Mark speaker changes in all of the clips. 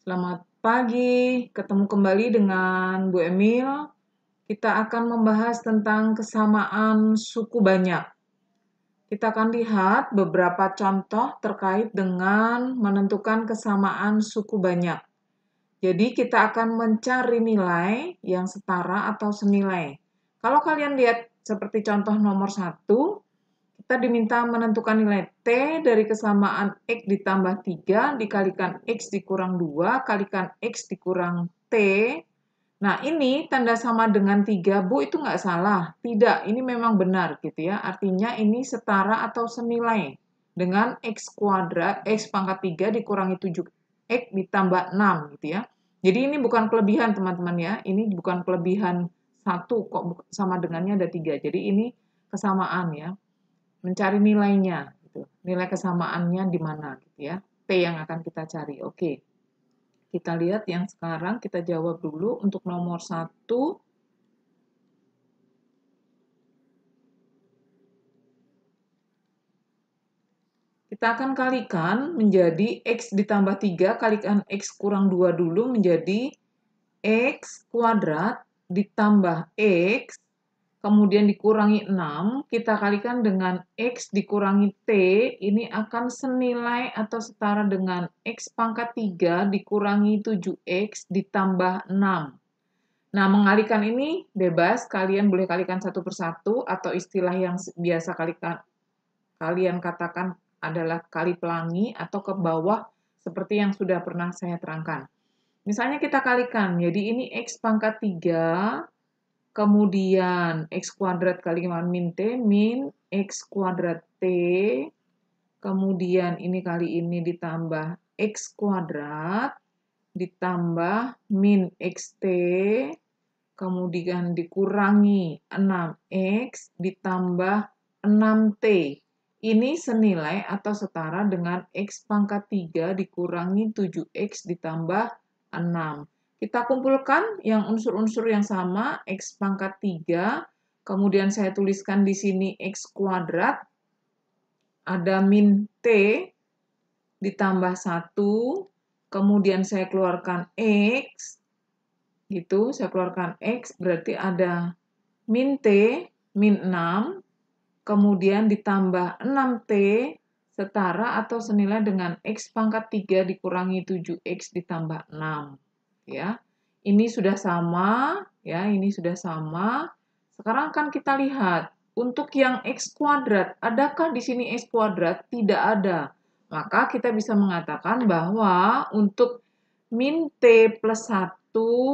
Speaker 1: Selamat pagi, ketemu kembali dengan Bu Emil. Kita akan membahas tentang kesamaan suku banyak. Kita akan lihat beberapa contoh terkait dengan menentukan kesamaan suku banyak. Jadi kita akan mencari nilai yang setara atau senilai. Kalau kalian lihat seperti contoh nomor 1, kita diminta menentukan nilai T dari kesamaan X ditambah 3 dikalikan X dikurang 2 kalikan X dikurang T. Nah, ini tanda sama dengan 3, Bu, itu nggak salah. Tidak, ini memang benar gitu ya. Artinya ini setara atau senilai dengan X kuadrat, X pangkat 3 dikurangi 7X ditambah 6 gitu ya. Jadi ini bukan kelebihan teman-teman ya. Ini bukan kelebihan 1 kok sama dengannya ada 3. Jadi ini kesamaan ya. Mencari nilainya gitu. Nilai kesamaannya di mana gitu ya. T yang akan kita cari. Oke. Kita lihat yang sekarang kita jawab dulu untuk nomor 1. Kita akan kalikan menjadi X ditambah 3 kalikan X kurang 2 dulu menjadi X kuadrat ditambah X kemudian dikurangi 6, kita kalikan dengan X dikurangi T, ini akan senilai atau setara dengan X pangkat 3 dikurangi 7X ditambah 6. Nah, mengalikan ini bebas, kalian boleh kalikan satu persatu, atau istilah yang biasa kalian katakan adalah kali pelangi, atau ke bawah, seperti yang sudah pernah saya terangkan. Misalnya kita kalikan, jadi ini X pangkat 3, kemudian X kuadrat kali min T, min X kuadrat T, kemudian ini kali ini ditambah X kuadrat, ditambah min XT, kemudian dikurangi 6X, ditambah 6T. Ini senilai atau setara dengan X pangkat 3 dikurangi 7X ditambah 6. Kita kumpulkan yang unsur-unsur yang sama, X pangkat 3, kemudian saya tuliskan di sini X kuadrat, ada min T, ditambah 1, kemudian saya keluarkan X, gitu, saya keluarkan X, berarti ada min T, min 6, kemudian ditambah 6T, setara atau senilai dengan X pangkat 3 dikurangi 7X ditambah 6. Ya, ini sudah sama, ya, ini sudah sama. Sekarang kan kita lihat, untuk yang X kuadrat, adakah di sini X kuadrat? Tidak ada. Maka kita bisa mengatakan bahwa untuk min T plus 1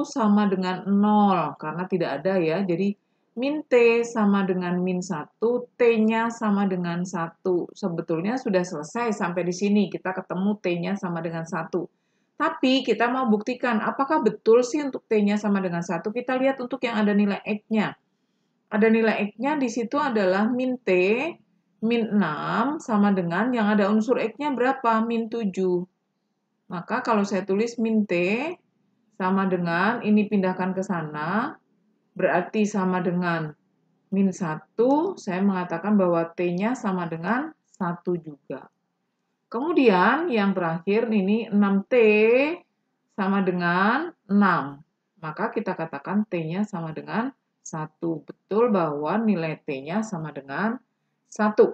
Speaker 1: sama dengan 0, karena tidak ada ya, jadi min T sama dengan min 1, T-nya sama dengan 1. Sebetulnya sudah selesai sampai di sini, kita ketemu T-nya sama dengan 1. Tapi kita mau buktikan apakah betul sih untuk T-nya sama dengan 1. Kita lihat untuk yang ada nilai X-nya. Ada nilai X-nya di situ adalah min T, min 6 sama dengan yang ada unsur X-nya berapa? Min 7. Maka kalau saya tulis min T sama dengan, ini pindahkan ke sana, berarti sama dengan min 1, saya mengatakan bahwa T-nya sama dengan 1 juga. Kemudian yang terakhir ini 6T sama dengan 6. Maka kita katakan T-nya sama dengan 1. Betul bahwa nilai T-nya sama dengan 1.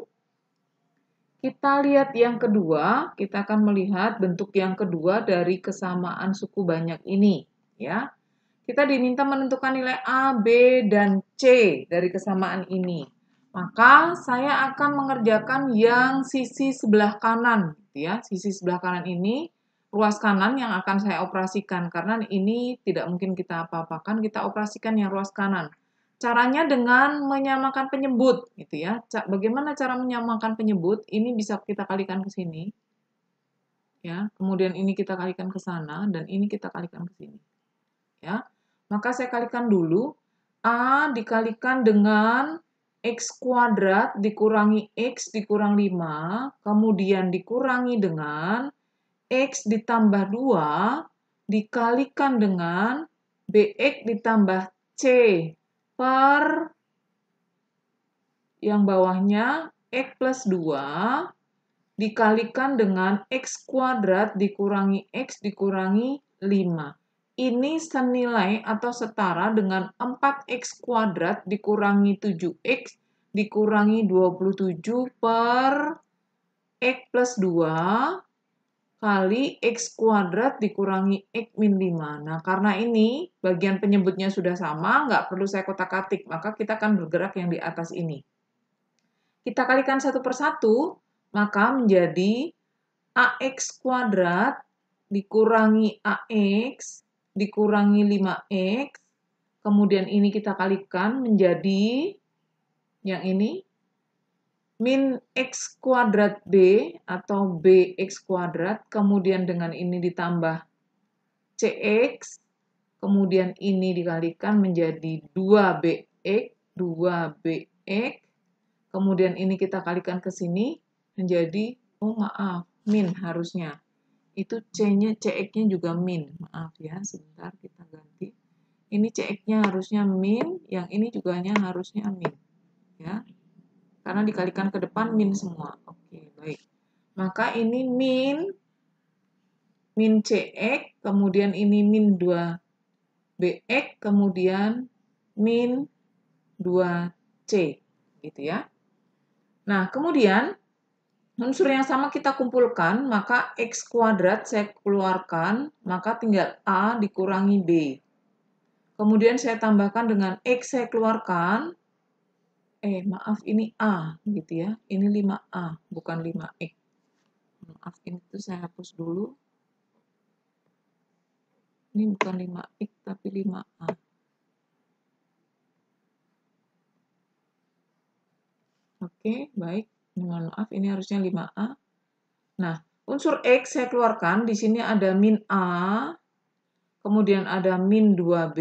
Speaker 1: Kita lihat yang kedua, kita akan melihat bentuk yang kedua dari kesamaan suku banyak ini. Ya, kita diminta menentukan nilai A, B, dan C dari kesamaan ini. Maka saya akan mengerjakan yang sisi sebelah kanan, ya. Sisi sebelah kanan ini ruas kanan yang akan saya operasikan karena ini tidak mungkin kita apa-apakan, kita operasikan yang ruas kanan. Caranya dengan menyamakan penyebut, gitu ya. Bagaimana cara menyamakan penyebut? Ini bisa kita kalikan ke sini, ya. Kemudian ini kita kalikan ke sana dan ini kita kalikan ke sini, ya. Maka saya kalikan dulu. A dikalikan dengan X kuadrat dikurangi X dikurang 5, kemudian dikurangi dengan X ditambah 2, dikalikan dengan BX ditambah C per yang bawahnya X plus 2, dikalikan dengan X kuadrat dikurangi X dikurangi 5. Ini senilai atau setara dengan 4x kuadrat dikurangi 7x dikurangi 27 per x plus 2 kali x kuadrat dikurangi x min 5. Nah, karena ini bagian penyebutnya sudah sama, nggak perlu saya kotak-katik, maka kita akan bergerak yang di atas ini. Kita kalikan satu per satu, maka menjadi ax kuadrat dikurangi ax dikurangi 5x, kemudian ini kita kalikan menjadi yang ini, min x kuadrat b atau bx kuadrat, kemudian dengan ini ditambah cx, kemudian ini dikalikan menjadi 2bx, kemudian ini kita kalikan ke sini menjadi, oh maaf, min harusnya. Itu C-nya, CX-nya juga min. Maaf ya, sebentar kita ganti. Ini CX-nya harusnya min, yang ini juga harusnya min. Ya. Karena dikalikan ke depan min semua. Oke, baik. Maka ini min CX, kemudian ini min 2BX, kemudian min 2C. Gitu ya. Nah, kemudian unsur yang sama kita kumpulkan, maka x kuadrat saya keluarkan, maka tinggal A dikurangi B. Kemudian saya tambahkan dengan x saya keluarkan, maaf ini A gitu ya, ini 5A, bukan 5x. Maaf, ini tuh saya hapus dulu. Ini bukan 5x, tapi 5A. Oke, baik. Mohon maaf, ini harusnya 5A. Nah, unsur X saya keluarkan, di sini ada min A, kemudian ada min 2B,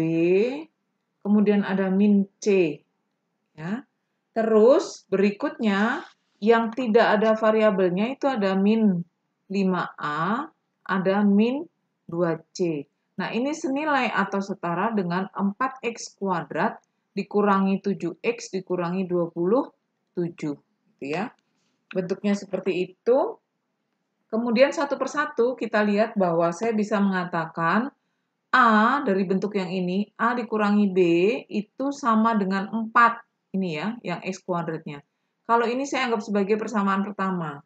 Speaker 1: kemudian ada min C. Ya. Terus berikutnya, yang tidak ada variabelnya itu ada min 5A, ada min 2C. Nah, ini senilai atau setara dengan 4x kuadrat dikurangi 7x dikurangi 27. Gitu ya. Bentuknya seperti itu. Kemudian satu persatu kita lihat bahwa saya bisa mengatakan A dari bentuk yang ini, A dikurangi B itu sama dengan 4. Ini ya, yang X kuadratnya. Kalau ini saya anggap sebagai persamaan pertama.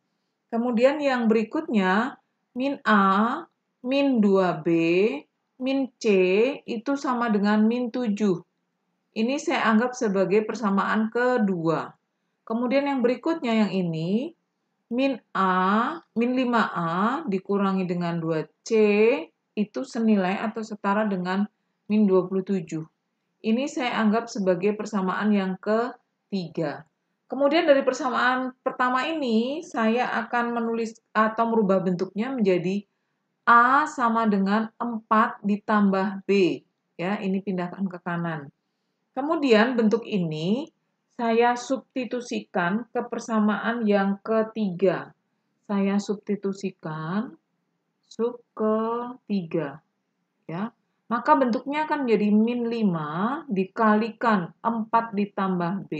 Speaker 1: Kemudian yang berikutnya, min A, min 2B, min C itu sama dengan min 7. Ini saya anggap sebagai persamaan kedua. Kemudian yang berikutnya yang ini, min 5A dikurangi dengan 2C itu senilai atau setara dengan min 27. Ini saya anggap sebagai persamaan yang ketiga. Kemudian dari persamaan pertama ini, saya akan menulis atau merubah bentuknya menjadi A sama dengan 4 ditambah B. Ya, ini pindahkan ke kanan. Kemudian bentuk ini saya substitusikan ke persamaan yang ketiga. Saya substitusikan sub ketiga. Ya. Maka bentuknya akan menjadi min 5 dikalikan 4 ditambah B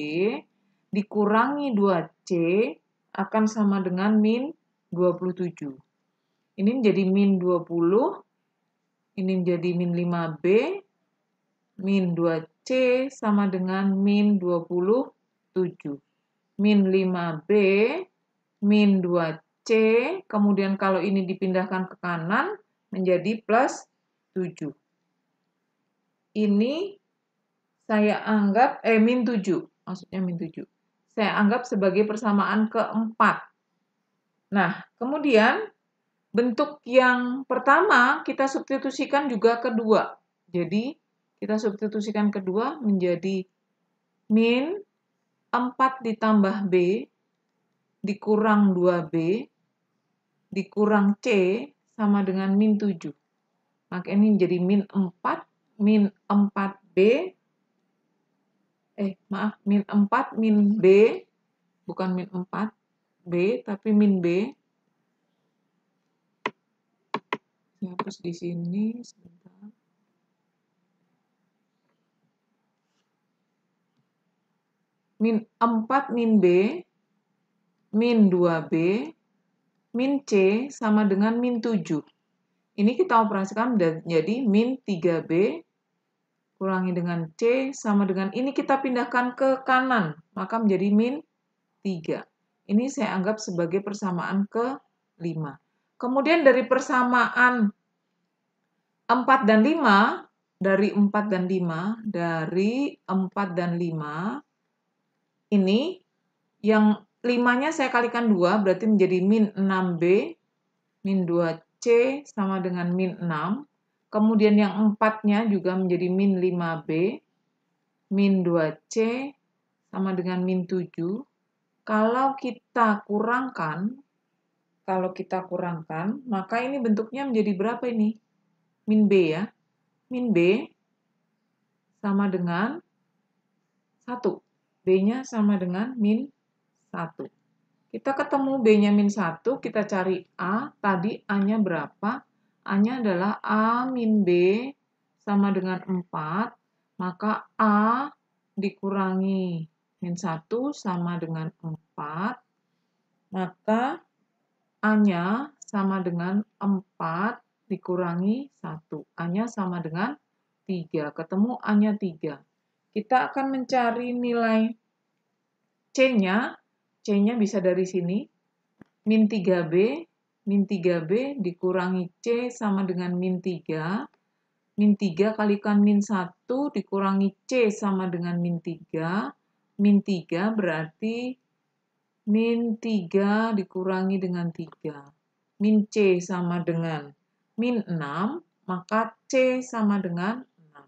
Speaker 1: dikurangi 2C akan sama dengan min 27. Ini menjadi min 20, ini menjadi min 5B, min 2C sama dengan min 27. Min 5B, min 2C, kemudian kalau ini dipindahkan ke kanan menjadi plus 7. Ini saya anggap, min 7, maksudnya min 7. Saya anggap sebagai persamaan keempat. Nah, kemudian bentuk yang pertama kita substitusikan juga kedua. Jadi, kita substitusikan kedua menjadi min 4 ditambah B dikurang 2B dikurang C sama dengan min 7. Maka ini menjadi min 4, min 4B, min 4, min B, bukan min 4B, tapi min B. Saya hapus di sini, sebentar. Min 4, min B, min 2B, min C sama dengan min 7. Ini kita operasikan jadi min 3B kurangi dengan C sama dengan ini kita pindahkan ke kanan, maka menjadi min 3. Ini saya anggap sebagai persamaan ke-5. Kemudian dari persamaan 4 dan 5, dari 4 dan 5, ini yang 5-nya saya kalikan 2, berarti menjadi min 6B, min 2C sama dengan min 6. Kemudian yang 4-nya juga menjadi min 5B, min 2C sama dengan min 7. Kalau kita kurangkan, maka ini bentuknya menjadi berapa ini? Min B ya. Min B sama dengan 1. B-nya sama dengan min 1. Kita ketemu B-nya min 1, kita cari A. Tadi A-nya berapa? A-nya adalah A min B sama dengan 4. Maka A dikurangi min 1 sama dengan 4. Maka A-nya sama dengan 4 dikurangi 1. A-nya sama dengan 3. Ketemu A-nya 3. Kita akan mencari nilai C-nya. C-nya bisa dari sini. Min 3B. Min 3B dikurangi C sama dengan min 3. Min 3 kalikan min 1 dikurangi C sama dengan min 3. Min 3 berarti min 3 dikurangi dengan 3. Min C sama dengan min 6, maka C sama dengan 6.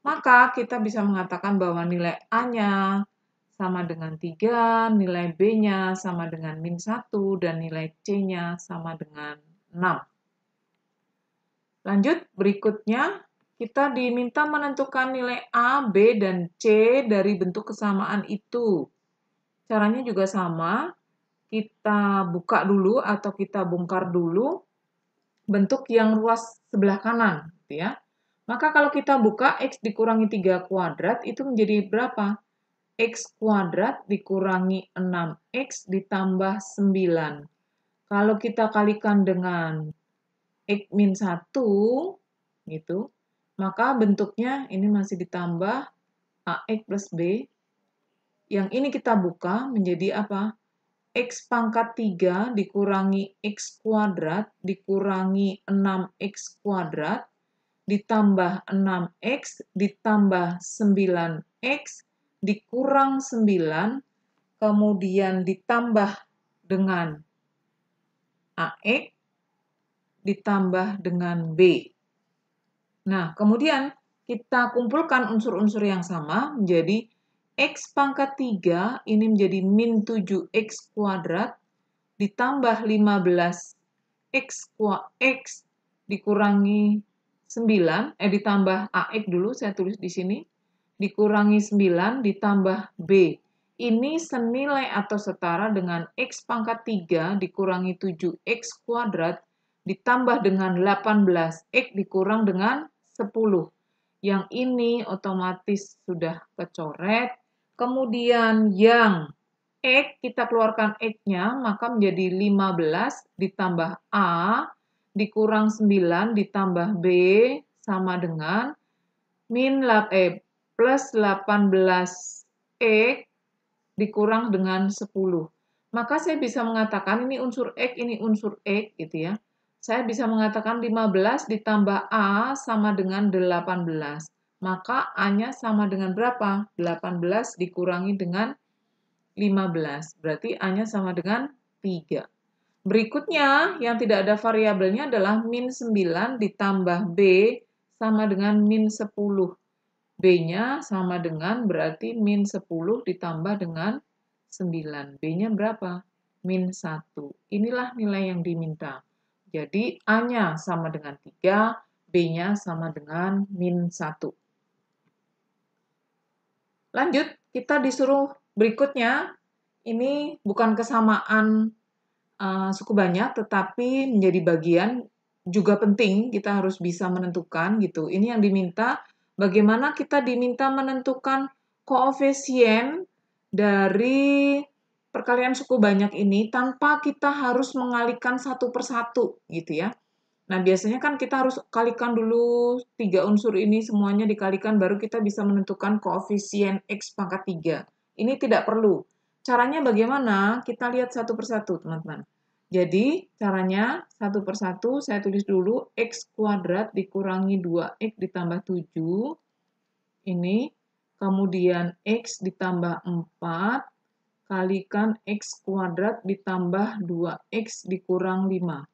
Speaker 1: Maka kita bisa mengatakan bahwa nilai A-nya sama dengan 3, nilai B-nya sama dengan min 1, dan nilai C-nya sama dengan 6. Lanjut, berikutnya kita diminta menentukan nilai A, B, dan C dari bentuk kesamaan itu. Caranya juga sama, kita buka dulu atau kita bongkar dulu bentuk yang ruas sebelah kanan, gitu ya. Maka kalau kita buka X dikurangi 3 kuadrat, itu menjadi berapa? X kuadrat dikurangi 6X ditambah 9. Kalau kita kalikan dengan X min 1, gitu, maka bentuknya ini masih ditambah AX plus B. Yang ini kita buka menjadi apa? X pangkat 3 dikurangi X kuadrat dikurangi 6X kuadrat ditambah 6X ditambah 9X dikurang 9 kemudian ditambah dengan AX ditambah dengan B. Nah, kemudian kita kumpulkan unsur-unsur yang sama menjadi X pangkat 3 ini menjadi min 7X kuadrat ditambah 15X dikurangi 9, ditambah AX dulu, saya tulis di sini, dikurangi 9 ditambah B. Ini senilai atau setara dengan X pangkat 3 dikurangi 7X kuadrat ditambah dengan 18X dikurang dengan 10. Yang ini otomatis sudah kecoret. Kemudian yang X, kita keluarkan X-nya, maka menjadi 15 ditambah A, dikurang 9 ditambah B, sama dengan plus 18X dikurang dengan 10. Maka saya bisa mengatakan ini unsur X, ini unsur X, gitu ya. Saya bisa mengatakan 15 ditambah A sama dengan 18. Maka A-nya sama dengan berapa? 18 dikurangi dengan 15. Berarti A-nya sama dengan 3. Berikutnya, yang tidak ada variabelnya adalah min 9 ditambah B sama dengan min 10. B-nya sama dengan berarti min 10 ditambah dengan 9. B-nya berapa? Min 1. Inilah nilai yang diminta. Jadi, A-nya sama dengan 3, B-nya sama dengan min 1. Lanjut, kita disuruh berikutnya, ini bukan kesamaan suku banyak, tetapi menjadi bagian juga penting, kita harus bisa menentukan gitu. Ini yang diminta, bagaimana kita diminta menentukan koefisien dari perkalian suku banyak ini tanpa kita harus mengalihkan satu persatu gitu ya. Nah, biasanya kan kita harus kalikan dulu 3 unsur ini semuanya dikalikan baru kita bisa menentukan koefisien X pangkat 3. Ini tidak perlu. Caranya bagaimana? Kita lihat satu persatu, teman-teman. Jadi, caranya satu persatu saya tulis dulu X kuadrat dikurangi 2X ditambah 7. Ini, kemudian X ditambah 4 kalikan X kuadrat ditambah 2X dikurang 5.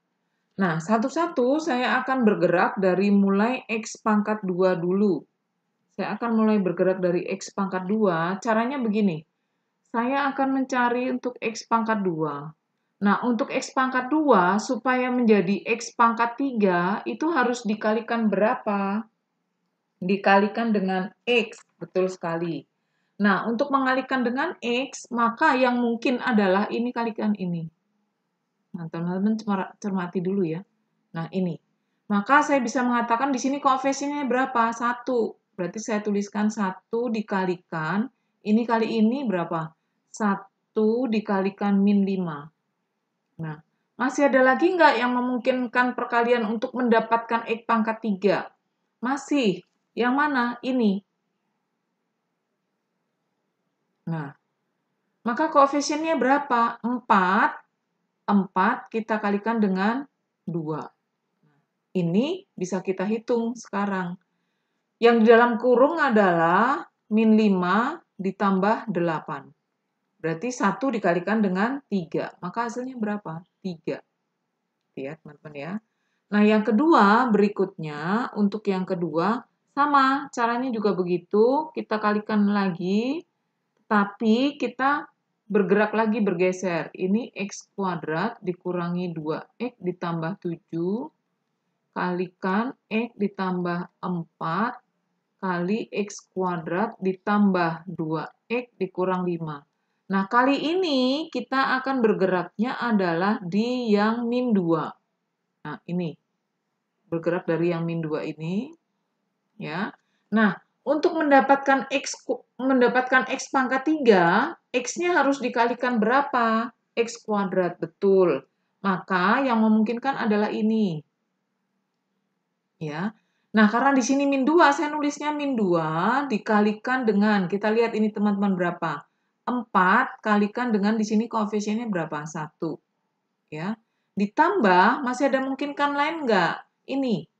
Speaker 1: Nah, satu-satu saya akan bergerak dari mulai X pangkat 2 dulu. Saya akan mulai bergerak dari X pangkat 2. Caranya begini. Saya akan mencari untuk X pangkat 2. Nah, untuk X pangkat 2, supaya menjadi X pangkat 3, itu harus dikalikan berapa? Dikalikan dengan X. Betul sekali. Nah, untuk mengalikan dengan X, maka yang mungkin adalah ini kalikan ini. Nah, teman-teman cermati dulu ya. Nah, ini. Maka saya bisa mengatakan di sini koefisiennya berapa? 1. Berarti saya tuliskan 1 dikalikan, ini kali ini berapa? 1 dikalikan min 5. Nah, masih ada lagi nggak yang memungkinkan perkalian untuk mendapatkan X pangkat 3? Masih. Yang mana? Ini. Nah, maka koefisiennya berapa? 4. 4 kita kalikan dengan 2. Ini bisa kita hitung sekarang. Yang di dalam kurung adalah min 5 ditambah 8. Berarti 1 dikalikan dengan 3. Maka hasilnya berapa? 3. Lihat teman-teman ya. Nah, yang kedua berikutnya, untuk yang kedua, sama. Caranya juga begitu. Kita kalikan lagi, tapi kita bergerak lagi bergeser. Ini X kuadrat dikurangi 2X ditambah 7 kalikan X ditambah 4 kali X kuadrat ditambah 2X dikurang 5. Nah, kali ini kita akan bergeraknya adalah di yang min 2. Nah, ini. Bergerak dari yang min 2 ini. Ya. Nah, untuk mendapatkan X pangkat 3, X-nya harus dikalikan berapa? X kuadrat, betul. Maka yang memungkinkan adalah ini. Ya. Nah, karena di sini min 2, saya nulisnya min 2 dikalikan dengan, kita lihat ini teman-teman berapa? 4 kalikan dengan di sini koefisiennya berapa? 1. Ya. Ditambah, masih ada mungkinkan lain nggak? Ini.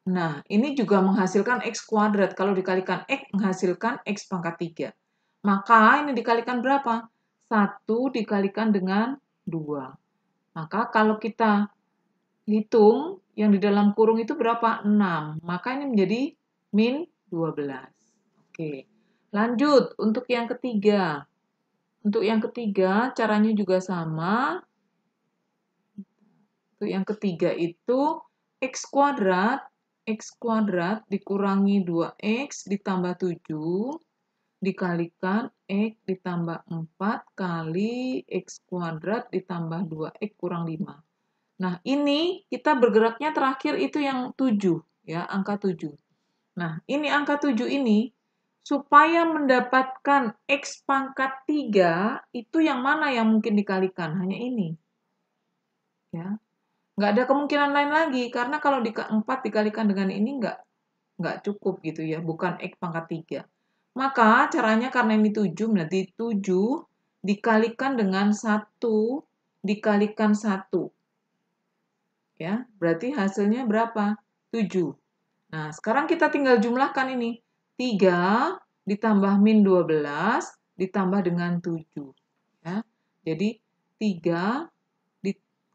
Speaker 1: Nah, ini juga menghasilkan X kuadrat. Kalau dikalikan X, menghasilkan X pangkat 3. Maka ini dikalikan berapa? 1 dikalikan dengan 2. Maka kalau kita hitung, yang di dalam kurung itu berapa? 6. Maka ini menjadi min 12. Oke. Lanjut, untuk yang ketiga. Untuk yang ketiga, caranya juga sama. Untuk yang ketiga itu, X kuadrat dikurangi 2X ditambah 7 dikalikan X ditambah 4 kali X kuadrat ditambah 2X kurang 5. Nah, ini kita bergeraknya terakhir itu yang 7, ya, angka 7. Nah, ini angka 7 ini, supaya mendapatkan X pangkat 3, itu yang mana yang mungkin dikalikan? Hanya ini. Ya. Nggak ada kemungkinan lain lagi, karena kalau 4 dikalikan dengan ini nggak cukup gitu ya, bukan X pangkat 3. Maka caranya karena ini 7, berarti 7 dikalikan dengan 1 dikalikan 1. Ya, berarti hasilnya berapa? 7. Nah, sekarang kita tinggal jumlahkan ini. 3 ditambah min 12 ditambah dengan 7. Ya. Jadi 3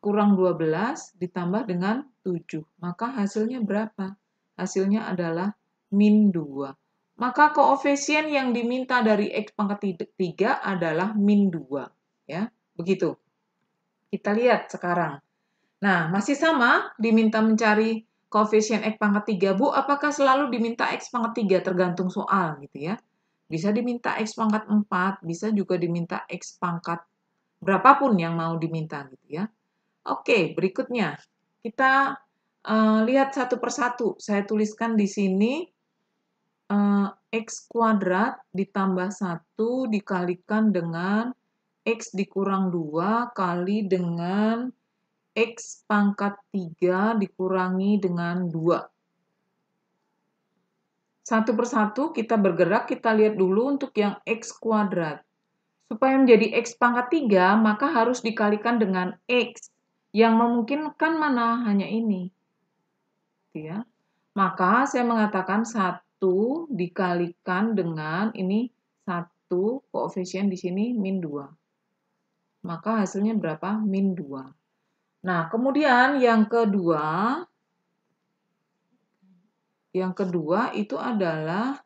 Speaker 1: kurang 12 ditambah dengan 7. Maka hasilnya berapa? Hasilnya adalah min 2. Maka koefisien yang diminta dari X pangkat 3 adalah min 2. Ya, begitu. Kita lihat sekarang. Nah, masih sama diminta mencari koefisien X pangkat 3, Bu. Apakah selalu diminta X pangkat 3? Tergantung soal gitu ya. Bisa diminta X pangkat 4, bisa juga diminta X pangkat berapapun yang mau diminta gitu ya. Oke, berikutnya kita lihat satu persatu. Saya tuliskan di sini X kuadrat ditambah 1 dikalikan dengan X dikurang 2 kali dengan X pangkat 3 dikurangi dengan 2. Satu persatu kita bergerak, kita lihat dulu untuk yang X kuadrat. Supaya menjadi X pangkat 3, maka harus dikalikan dengan X. Yang memungkinkan mana? Hanya ini. Ya. Maka saya mengatakan 1 dikalikan dengan ini 1, koefisien di sini min 2. Maka hasilnya berapa? Min 2. Nah, kemudian yang kedua itu adalah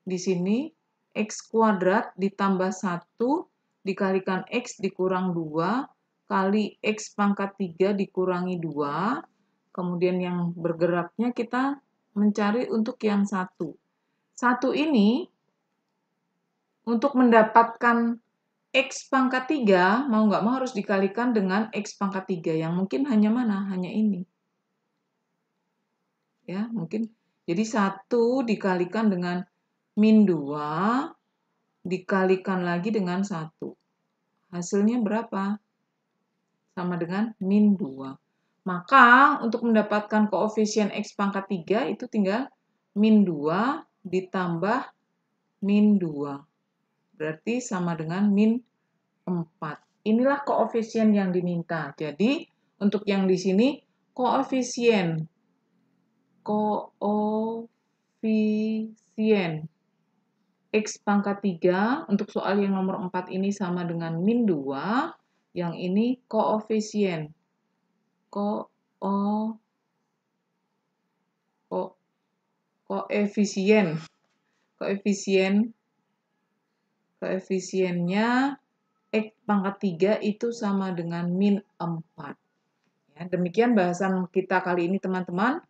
Speaker 1: di sini X kuadrat ditambah 1 dikalikan X dikurang 2 kali X pangkat 3 dikurangi 2. Kemudian yang bergeraknya kita mencari untuk yang 1. 1 ini untuk mendapatkan X pangkat 3, mau nggak mau harus dikalikan dengan X pangkat 3. Yang mungkin hanya mana? Hanya ini. Ya, mungkin. Jadi 1 dikalikan dengan min 2, dikalikan lagi dengan 1. Hasilnya berapa? Sama dengan min 2. Maka untuk mendapatkan koefisien X pangkat 3 itu tinggal min 2 ditambah min 2. Berarti sama dengan min 4. Inilah koefisien yang diminta. Jadi untuk yang di sini koefisien X pangkat 3 untuk soal yang nomor 4 ini sama dengan min 2. Yang ini koefisien koefisiennya X pangkat 3 itu sama dengan min 4. Ya, demikian bahasan kita kali ini teman-teman.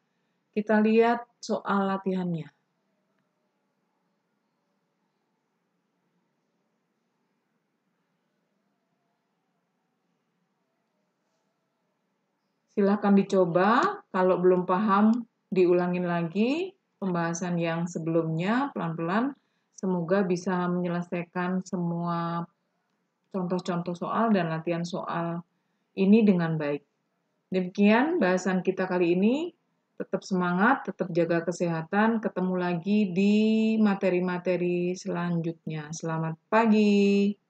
Speaker 1: Kita lihat soal latihannya. Silahkan dicoba, kalau belum paham diulangin lagi pembahasan yang sebelumnya pelan-pelan. Semoga bisa menyelesaikan semua contoh-contoh soal dan latihan soal ini dengan baik. Demikian bahasan kita kali ini. Tetap semangat, tetap jaga kesehatan. Ketemu lagi di materi-materi selanjutnya. Selamat pagi.